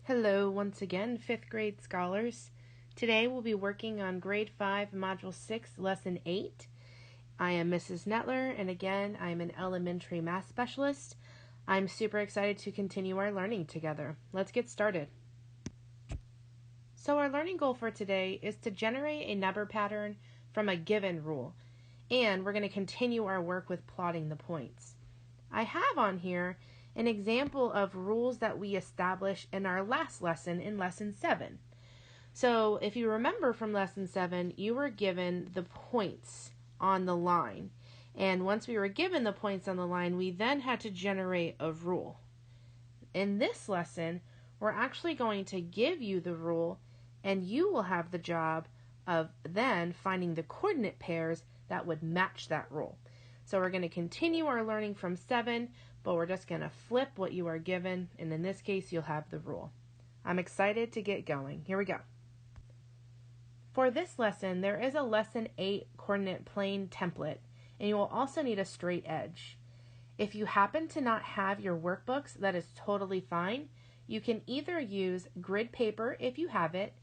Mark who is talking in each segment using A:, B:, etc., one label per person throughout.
A: Hello once again, 5th grade scholars. Today we'll be working on grade 5, module 6, lesson 8. I am Mrs. Netler, and again, I am an elementary math specialist. I'm super excited to continue our learning together. Let's get started. So our learning goal for today is to generate a number pattern from a given rule, and we're going to continue our work with plotting the points. I have on here an example of rules that we established in our last lesson in lesson 7. So if you remember from lesson 7, you were given the points on the line. And once we were given the points on the line, we then had to generate a rule. In this lesson, we're actually going to give you the rule, and you will have the job of then finding the coordinate pairs that would match that rule. So we're going to continue our learning from 7, but we're just going to flip what you are given, and in this case, you'll have the rule. I'm excited to get going. Here we go. For this lesson, there is a lesson 8 coordinate plane template, and you will also need a straight edge. If you happen to not have your workbooks, that is totally fine. You can either use grid paper if you have it,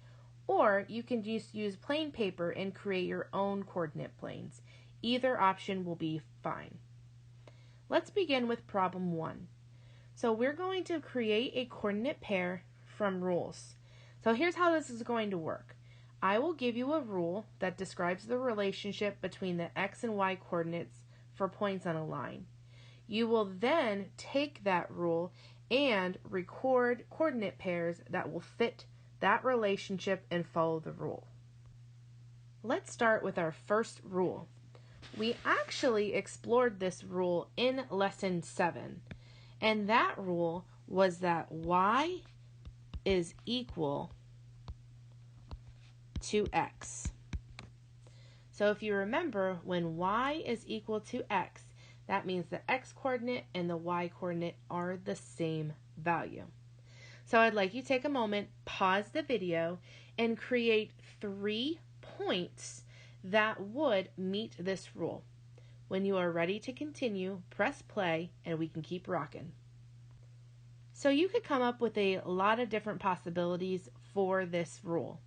A: or you can just use plain paper and create your own coordinate planes. Either option will be fine. Let's begin with problem 1. So we're going to create a coordinate pair from rules. So here's how this is going to work. I will give you a rule that describes the relationship between the x and y coordinates for points on a line. You will then take that rule and record coordinate pairs that will fit that relationship and follow the rule. Let's start with our first rule. We actually explored this rule in lesson 7, and that rule was that y is equal to x. So if you remember, when y is equal to x, that means the x coordinate and the y coordinate are the same value. So I'd like you to take a moment, pause the video, and create 3 points that would meet this rule. When you are ready to continue, press play and we can keep rocking. So you could come up with a lot of different possibilities for this rule.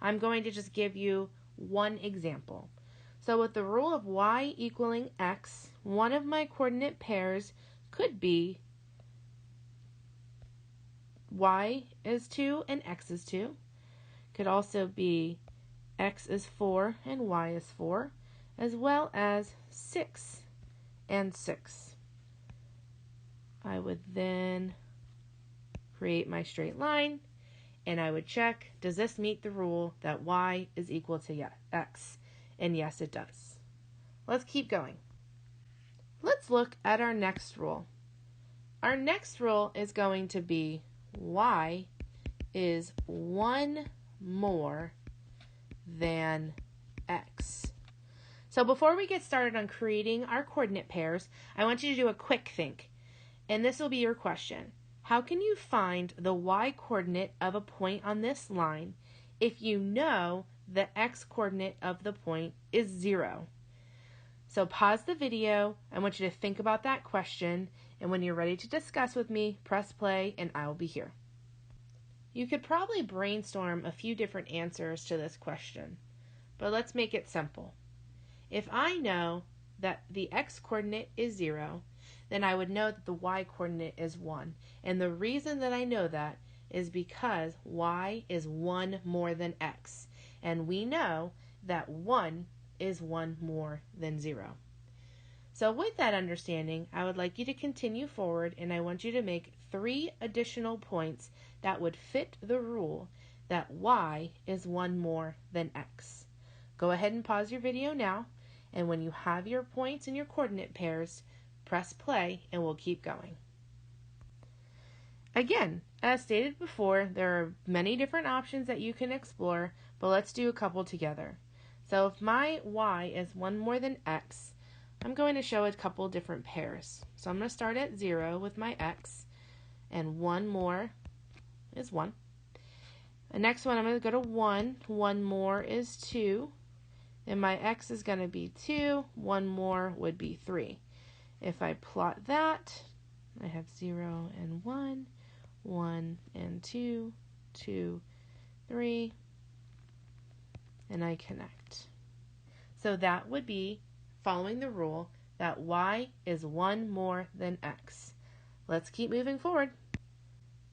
A: I'm going to just give you one example. So with the rule of y equaling x, one of my coordinate pairs could be y is 2 and x is 2. Could also be x is 4 and y is 4, as well as 6 and 6. I would then create my straight line, and I would check, does this meet the rule that y is equal to x? And yes, it does. Let's keep going. Let's look at our next rule. Our next rule is going to be y is 1 more than x. So before we get started on creating our coordinate pairs, I want you to do a quick think. And this will be your question. How can you find the y coordinate of a point on this line if you know the x coordinate of the point is 0? So pause the video. I want you to think about that question, and when you're ready to discuss with me, press play and I will be here. You could probably brainstorm a few different answers to this question, but let's make it simple. If I know that the x coordinate is 0, then I would know that the y coordinate is 1. And the reason that I know that is because y is 1 more than x. And we know that 1 is 1 more than 0. So with that understanding, I would like you to continue forward, and I want you to make 3 additional points that would fit the rule that y is 1 more than x. Go ahead and pause your video now, and when you have your points and your coordinate pairs, press play and we'll keep going. Again, as stated before, there are many different options that you can explore, but let's do a couple together. So if my y is 1 more than x, I'm going to show a couple different pairs. So I'm going to start at 0 with my x, and 1 more is 1. The next one, I'm going to go to 1. 1 more is 2. And my x is going to be 2. 1 more would be 3. If I plot that, I have 0 and 1, 1 and 2, 2, 3, and I connect. So that would be following the rule that y is 1 more than x. Let's keep moving forward.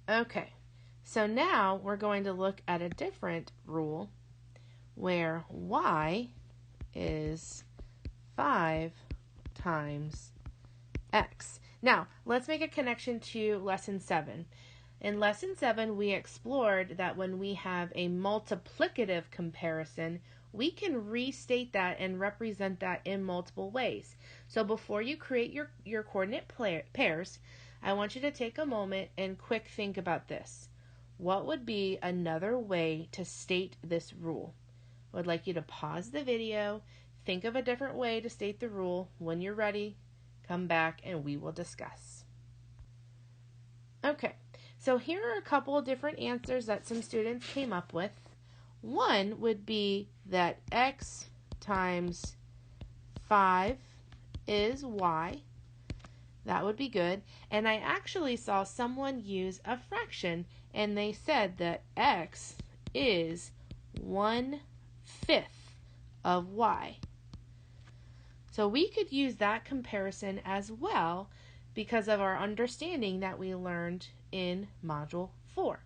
A: Okay, so now we're going to look at a different rule where y is 5 times x. Now, let's make a connection to lesson 7. In lesson 7, we explored that when we have a multiplicative comparison, we can restate that and represent that in multiple ways. So before you create your coordinate pairs, I want you to take a moment and quick think about this. What would be another way to state this rule? I would like you to pause the video, think of a different way to state the rule. When you're ready, come back and we will discuss. Okay, so here are a couple of different answers that some students came up with. One would be that x times 5 is y. That would be good. And I actually saw someone use a fraction, and they said that x is 1/5 of y. So we could use that comparison as well because of our understanding that we learned in Module 4.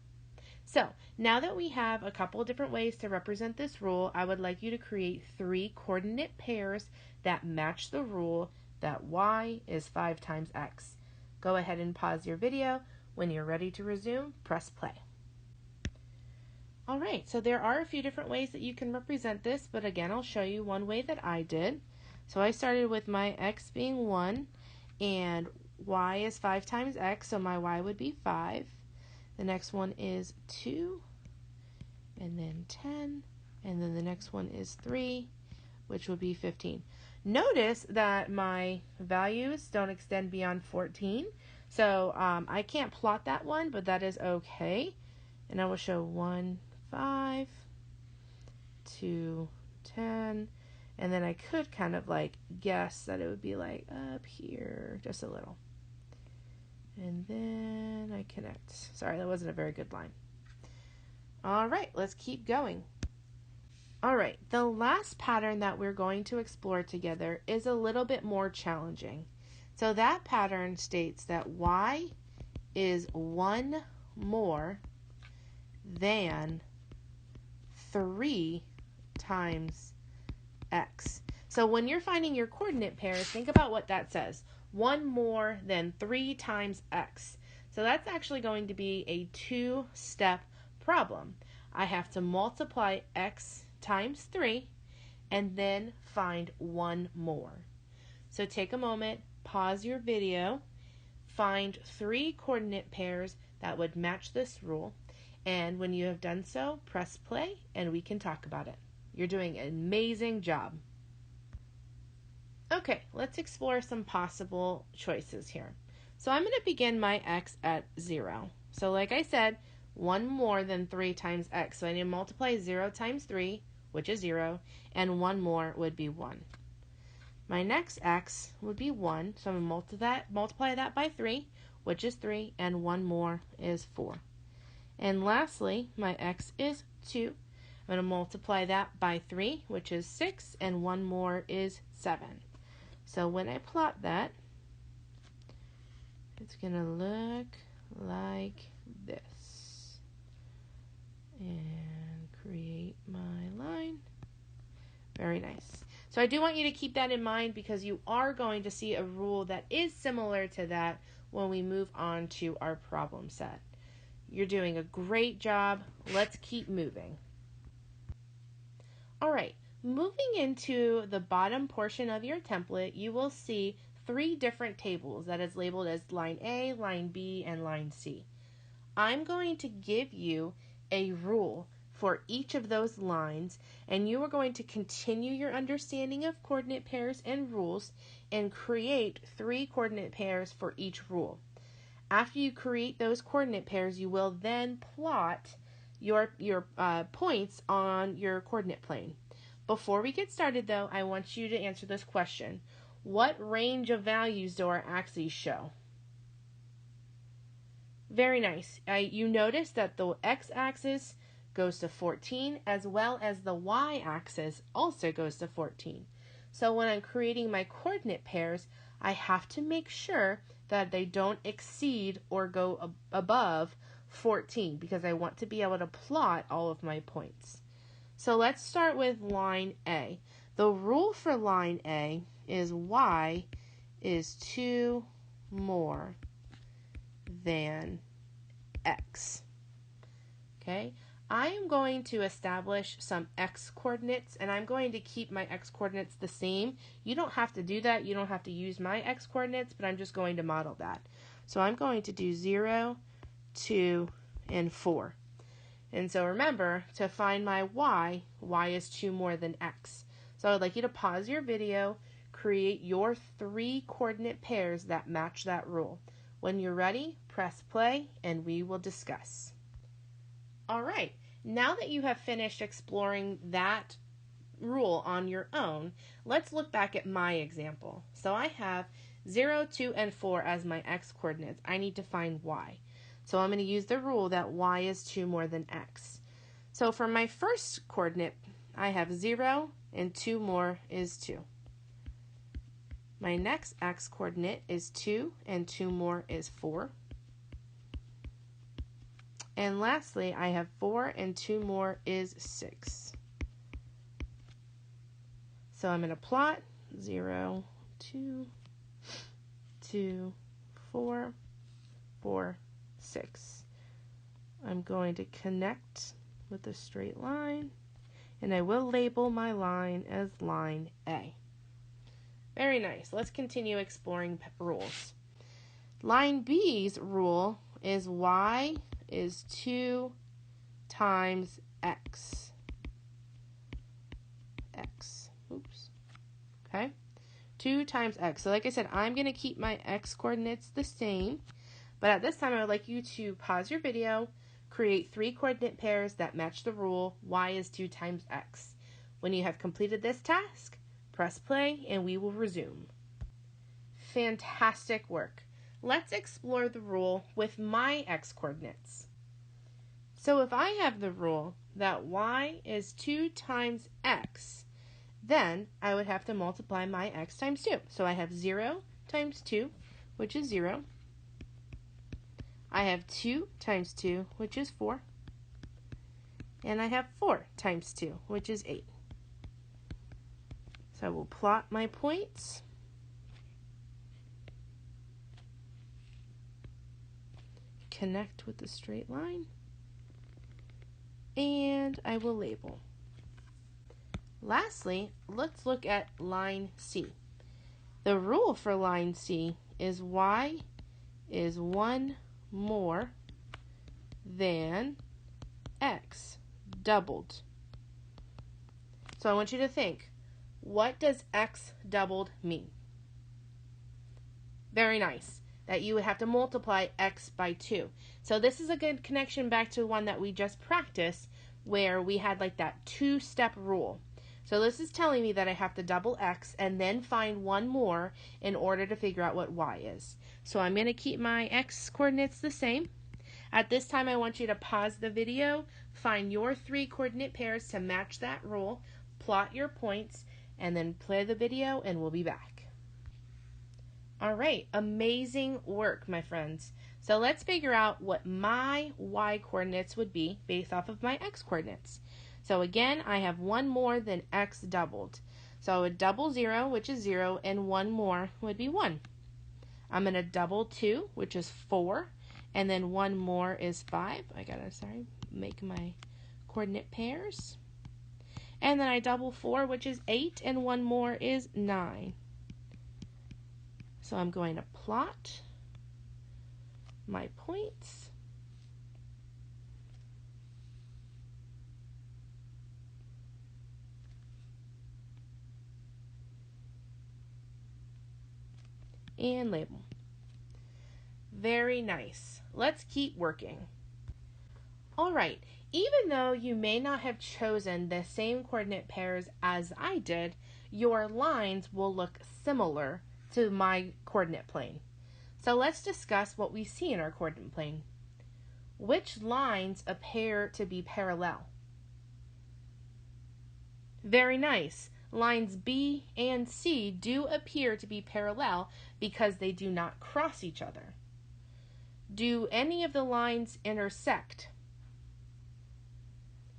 A: So now that we have a couple of different ways to represent this rule, I would like you to create 3 coordinate pairs that match the rule that y is 5 times x. Go ahead and pause your video. When you're ready to resume, press play. Alright, so there are a few different ways that you can represent this, but again, I'll show you one way that I did. So I started with my x being 1, and y is 5 times x, so my y would be 5. The next one is 2, and then 10, and then the next one is 3, which would be 15. Notice that my values don't extend beyond 14, so I can't plot that one, but that is okay. And I will show 1, 5, 2, 10, and then I could kind of like guess that it would be like up here, just a little. And then I connect. Sorry, that wasn't a very good line. All right, let's keep going. All right, the last pattern that we're going to explore together is a little bit more challenging. So that pattern states that y is 1 more than 3 times x. So when you're finding your coordinate pairs, think about what that says. 1 more than 3 times x. So that's actually going to be a 2-step problem. I have to multiply x times 3 and then find 1 more. So take a moment, pause your video, find 3 coordinate pairs that would match this rule, and when you have done so, press play and we can talk about it. You're doing an amazing job. Okay, let's explore some possible choices here. So I'm going to begin my x at 0. So like I said, 1 more than 3 times x. So I need to multiply 0 times 3, which is 0, and 1 more would be 1. My next x would be 1, so I'm going to multiply that by 3, which is 3, and 1 more is 4. And lastly, my x is 2. I'm going to multiply that by 3, which is 6, and 1 more is 7. So when I plot that, it's going to look like this. And create my line. Very nice. So I do want you to keep that in mind because you are going to see a rule that is similar to that when we move on to our problem set. You're doing a great job. Let's keep moving. All right, moving into the bottom portion of your template, you will see 3 different tables that is labeled as line A, line B, and line C. I'm going to give you a rule for each of those lines, and you are going to continue your understanding of coordinate pairs and rules and create 3 coordinate pairs for each rule. After you create those coordinate pairs, you will then plot your points on your coordinate plane. Before we get started, though, I want you to answer this question. What range of values do our axes show? Very nice. You notice that the x-axis goes to 14 as well as the y-axis also goes to 14. So when I'm creating my coordinate pairs, I have to make sure that they don't exceed or go above 14 because I want to be able to plot all of my points. So let's start with line A. The rule for line A is y is 2 more than x. Okay, I am going to establish some x coordinates and I'm going to keep my x coordinates the same. You don't have to do that. You don't have to use my x coordinates, but I'm just going to model that. So I'm going to do 0, 2, and 4. And so remember, to find my y is 2 more than x. So I would like you to pause your video, create your 3 coordinate pairs that match that rule. When you're ready, press play and we will discuss. All right, now that you have finished exploring that rule on your own, let's look back at my example. So I have 0, 2, and 4 as my x coordinates. I need to find y. So I'm going to use the rule that y is 2 more than x. So for my first coordinate, I have 0 and 2 more is 2. My next x coordinate is 2 and 2 more is 4. And lastly, I have 4 and 2 more is 6. So I'm going to plot 0, 2, 2, 4, 4, 6. I'm going to connect with a straight line, and I will label my line as line A. Very nice. Let's continue exploring rules. Line B's rule is y is 2 times x. Oops. Okay? 2 times x. So like I said, I'm going to keep my x coordinates the same. But at this time, I would like you to pause your video, create 3 coordinate pairs that match the rule y is 2 times x. When you have completed this task, press play and we will resume. Fantastic work. Let's explore the rule with my x coordinates. So if I have the rule that y is 2 times x, then I would have to multiply my x times 2. So I have 0 times 2, which is 0. I have 2 times 2, which is 4. And I have 4 times 2, which is 8. So I will plot my points. Connect with the straight line. And I will label. Lastly, let's look at line C. The rule for line C is y is 1 more than x doubled. So I want you to think, what does x doubled mean? Very nice. That you would have to multiply x by 2. So this is a good connection back to one that we just practiced where we had like that 2-step rule. So this is telling me that I have to double x and then find one more in order to figure out what y is. So I'm going to keep my x coordinates the same. At this time, I want you to pause the video, find your 3 coordinate pairs to match that rule, plot your points, and then play the video and we'll be back. All right, amazing work, my friends. So let's figure out what my y coordinates would be based off of my x coordinates. So again, I have 1 more than x doubled. So I would double 0, which is 0, and 1 more would be 1. I'm going to double 2, which is 4, and then 1 more is 5. I gotta, make my coordinate pairs. And then I double 4, which is 8, and 1 more is 9. So I'm going to plot my points. And label. Very nice. Let's keep working. All right, even though you may not have chosen the same coordinate pairs as I did, your lines will look similar to my coordinate plane. So let's discuss what we see in our coordinate plane. which lines appear to be parallel? Very nice. Lines B and C do appear to be parallel because they do not cross each other. Do any of the lines intersect?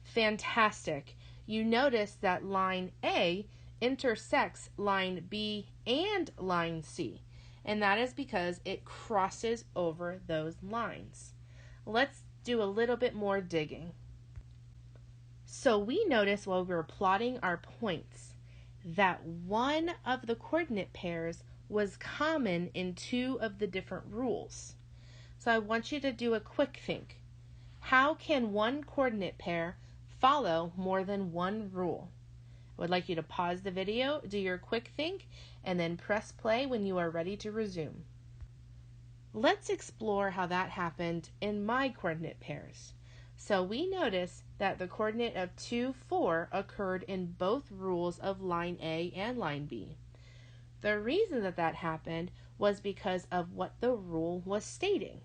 A: Fantastic. You notice that line A intersects line B and line C, and that is because it crosses over those lines. Let's do a little bit more digging. So we notice while we were plotting our points that one of the coordinate pairs was common in two of the different rules. So I want you to do a quick think. How can one coordinate pair follow more than one rule? I would like you to pause the video, do your quick think, and then press play when you are ready to resume. Let's explore how that happened in my coordinate pairs. So we notice that the coordinate of 2, 4 occurred in both rules of line A and line B. The reason that happened was because of what the rule was stating.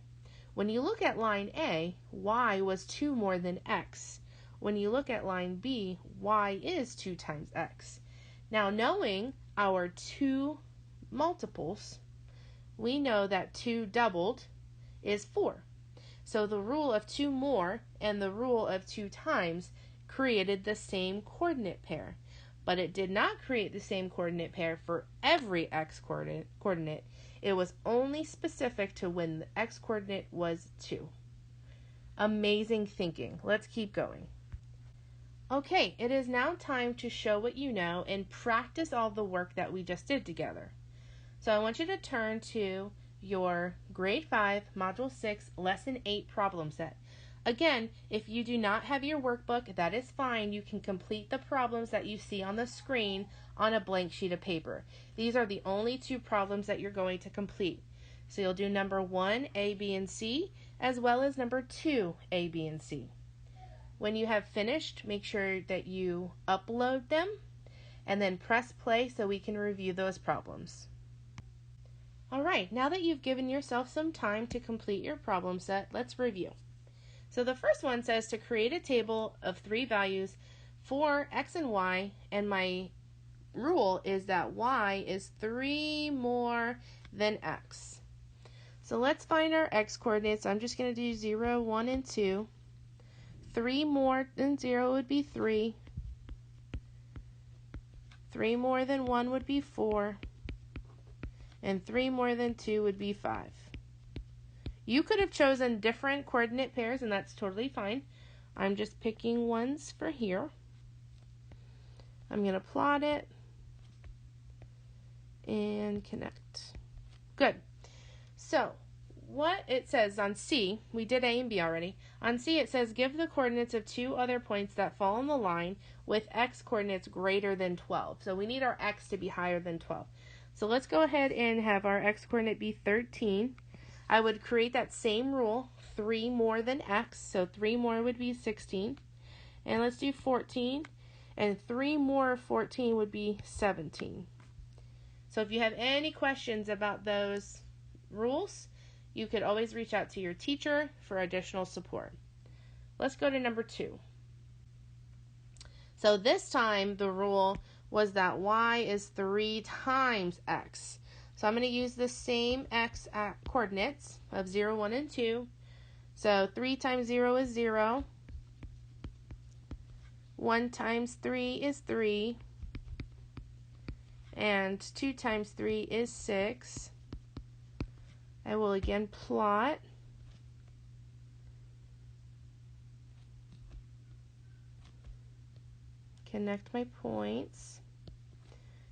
A: When you look at line A, y was 2 more than x. When you look at line B, y is 2 times x. Now, knowing our two multiples, we know that 2 doubled is 4. So the rule of 2 more and the rule of 2 times created the same coordinate pair. But it did not create the same coordinate pair for every x coordinate. It was only specific to when the x coordinate was 2. Amazing thinking. Let's keep going. Okay, it is now time to show what you know and practice all the work that we just did together. So I want you to turn to your Grade 5, Module 6, Lesson 8 problem set. Again, if you do not have your workbook, that is fine. You can complete the problems that you see on the screen on a blank sheet of paper. These are the only 2 problems that you're going to complete. So you'll do number 1, A, B, and C, as well as number 2, A, B, and C. When you have finished, make sure that you upload them and then press play so we can review those problems. All right, now that you've given yourself some time to complete your problem set, let's review. So the first one says to create a table of 3 values for x and y, and my rule is that y is 3 more than x. So let's find our x coordinates. I'm just going to do 0, 1, and 2. 3 more than 0 would be 3. 3 more than 1 would be 4. And 3 more than 2 would be 5. You could have chosen different coordinate pairs, and that's totally fine. I'm just picking ones for here. I'm going to plot it and connect. Good. So what it says on C, we did A and B already. On C it says give the coordinates of 2 other points that fall on the line with x coordinates greater than 12. So we need our x to be higher than 12. So let's go ahead and have our x coordinate be 13. I would create that same rule, 3 more than x, so 3 more would be 16. And let's do 14, and 3 more of 14 would be 17. So if you have any questions about those rules, you could always reach out to your teacher for additional support. Let's go to number 2. So this time the rule was that y is 3 times x. So I'm going to use the same x coordinates of 0, 1, and 2. So 3 times 0 is 0. 1 times 3 is 3. And 2 times 3 is 6. I will again plot. Connect my points.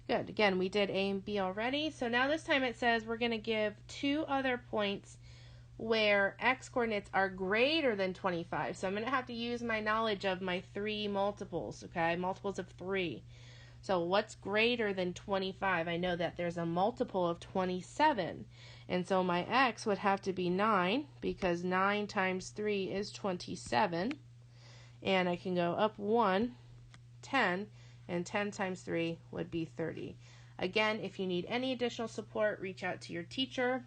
A: Good. Again, we did A and B already. So now this time it says we're going to give 2 other points where x coordinates are greater than 25. So I'm going to have to use my knowledge of my 3 multiples, okay? Multiples of 3. So what's greater than 25? I know that there's a multiple of 27. And so my x would have to be 9 because 9 times 3 is 27. And I can go up 1, 10. And 10 times 3 would be 30. Again, if you need any additional support, reach out to your teacher.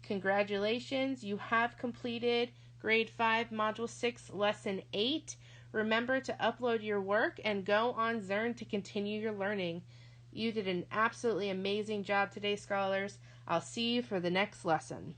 A: Congratulations, you have completed Grade 5, Module 6, Lesson 8. Remember to upload your work and go on Zearn to continue your learning. You did an absolutely amazing job today, scholars. I'll see you for the next lesson.